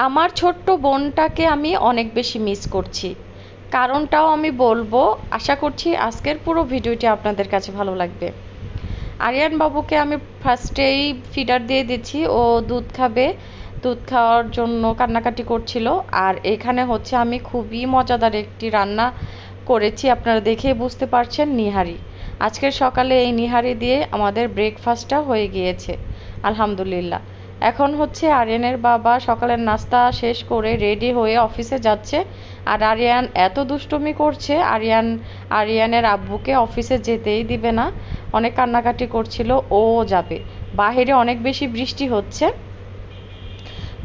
আমার ছোট্ট বোনটাকে আমি অনেক বেশি মিস করছি। কারণটাও আমি বলবো। আশা করছি আজকের পুরো ভিডিওটি আপনাদের কাছে ভালো লাগবে। আরিয়ান বাবুকে আমি ফার্স্টেই ফিডার দিয়ে দিচ্ছি, ও দুধ খাবে। দুধ খাওয়ার জন্য কান্নাকাটি করছিল। আর এখানে হচ্ছে আমি খুবই মজাদার একটি রান্না করেছি, আপনারা দেখেই বুঝতে পারছেন, নিহারি। আজকের সকালে এই নিহারি দিয়ে আমাদের ব্রেকফাস্টটা হয়ে গিয়েছে, আলহামদুলিল্লাহ। এখন হচ্ছে আরিয়ানের বাবা সকালের নাস্তা শেষ করে রেডি হয়ে অফিসে যাচ্ছে। আর আরিয়ান এত দুষ্টুমি করছে, আরিয়ানের আব্বুকে অফিসে যেতেই দিবে না, অনেক কান্নাকাটি করছিল ও যাবে। বাহিরে অনেক বেশি বৃষ্টি হচ্ছে।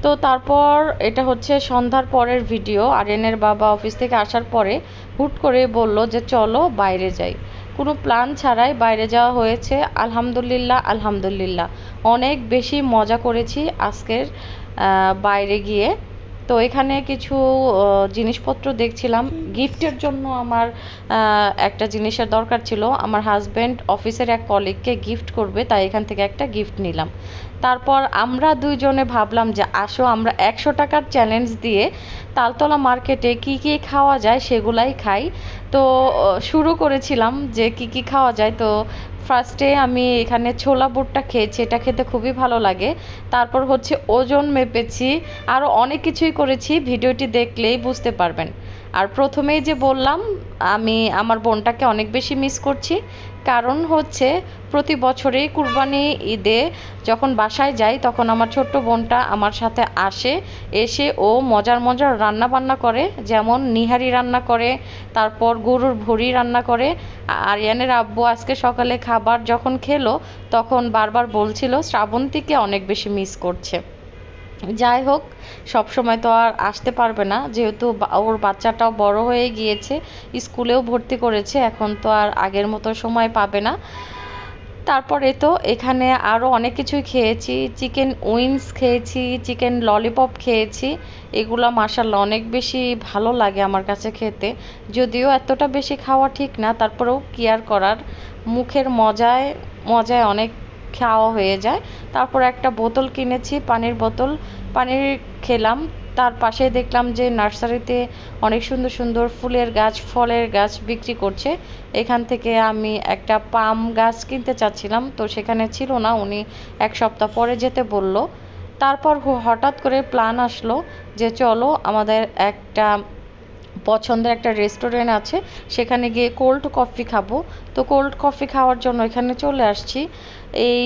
তো তারপর এটা হচ্ছে সন্ধ্যার পরের ভিডিও। আরিয়ানের বাবা অফিস থেকে আসার পরে হুট করে বলল যে চলো বাইরে যাই। কোনো প্ল্যান ছাড়াই বাইরে যাওয়া হয়েছে, আলহামদুলিল্লাহ আলহামদুলিল্লাহ। অনেক বেশি মজা করেছি আজকের বাইরে গিয়ে। তো এখানে কিছু জিনিসপত্র দেখছিলাম গিফটের জন্য। আমার একটা জিনিসের দরকার ছিল, আমার হাজব্যান্ড অফিসের এক কলিগকে গিফট করবে, তাই এখান থেকে একটা গিফট নিলাম। তারপর আমরা দুইজনে ভাবলাম যে আসো আমরা 100 টাকার চ্যালেঞ্জ দিয়ে তালতলা মার্কেটে কি কি খাওয়া যায় সেগুলাই খাই। তো শুরু করেছিলাম যে কি কি খাওয়া যায়। তো ফার্স্টে আমি এখানে ছোলা বুটটা খেয়েছি, এটা খেতে খুবই ভালো লাগে। তারপর হচ্ছে ওজন মেপেছি, আরও অনেক কিছুই করেছি, ভিডিওটি দেখলেই বুঝতে পারবেন। আর প্রথমেই যে বললাম আমি আমার বোনটাকে অনেক বেশি মিস করছি। কারণ হচ্ছে প্রতি বছরেই কুরবানি ঈদে যখন বাসায় যাই তখন আমার ছোট্ট বোনটা আমার সাথে আসে। এসে ও মজার মজার রান্না বান্না করে, যেমন নিহারি রান্না করে, তারপর গরুর ভুঁড়ি রান্না করে। আরিয়ানের আব্বু আজকে সকালে খাবার যখন খেলো তখন বারবার বলছিল শ্রাবন্তীকে অনেক বেশি মিস করছে। যাই হোক, সব সময় তো আর আসতে পারবে না, যেহেতু ওর বাচ্চাটাও বড় হয়ে গিয়েছে, স্কুলেও ভর্তি করেছে, এখন তো আর আগের মতো সময় পাবে না। তারপরে তো এখানে আরও অনেক কিছুই খেয়েছি, চিকেন উইংস খেয়েছি, চিকেন ললিপপ খেয়েছি। এগুলো মাশাআল্লাহ অনেক বেশি ভালো লাগে আমার কাছে খেতে। যদিও এতটা বেশি খাওয়া ঠিক না, তারপরেও কি আর করার, মুখের মজায় মজায় অনেক খাওয়া হয়ে যায়। তারপর একটা বোতল কিনেছি, পানির বোতল, পানির খেলাম। তার পাশে দেখলাম যে নার্সারিতে অনেক সুন্দর সুন্দর ফুলের গাছ, ফলের গাছ বিক্রি করছে। এখান থেকে আমি একটা পাম গাছ কিনতে চাচ্ছিলাম, তো সেখানে ছিল না, উনি 1 সপ্তাহ পরে যেতে বলল। তারপর হঠাৎ করে প্ল্যান আসলো যে চলো আমাদের একটা পছন্দের একটা রেস্টুরেন্ট আছে, সেখানে গিয়ে কোল্ড কফি খাবো। তো কোল্ড কফি খাওয়ার জন্য এখানে চলে আসছি। এই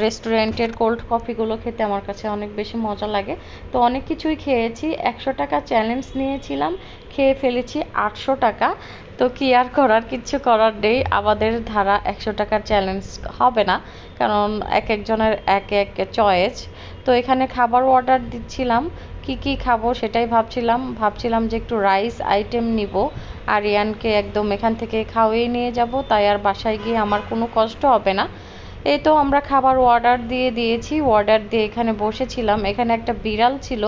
রেস্টুরেন্টের কোল্ড কফিগুলো খেতে আমার কাছে অনেক বেশি মজা লাগে। তো অনেক কিছুই খেয়েছি, 100 টাকা চ্যালেঞ্জ নিয়েছিলাম, খেয়ে ফেলেছি 800 টাকা। তো কি আর করার, কিচ্ছু করার নেই, আমাদের ধারা 100 টাকার চ্যালেঞ্জ হবে না, কারণ এক একজনের এক এক চয়েস। তো এখানে খাবার অর্ডার দিচ্ছিলাম, কি কি খাবো সেটাই ভাবছিলাম যে একটু রাইস আইটেম নিব, আরিয়ানকে একদম এখান থেকে খাওয়াই নিয়ে যাব, তাই আর বাসায় গিয়ে আমার কোনো কষ্ট হবে না। এই তো আমরা খাবার অর্ডার দিয়ে দিয়েছি, অর্ডার দিয়ে এখানে বসেছিলাম। এখানে একটা বিড়াল ছিল,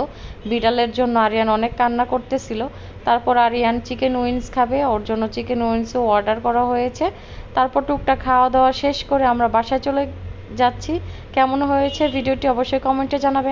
বিড়ালের জন্য আরিয়ান অনেক কান্না করতেছিল। তারপর আরিয়ান চিকেন উইংস খাবে, ওর জন্য চিকেন উইংসও অর্ডার করা হয়েছে। তারপর টুকটাক খাওয়া দাওয়া শেষ করে আমরা বাসায় চলে যাচ্ছি। কেমন হয়েছে ভিডিওটি অবশ্যই কমেন্টে জানাবেন।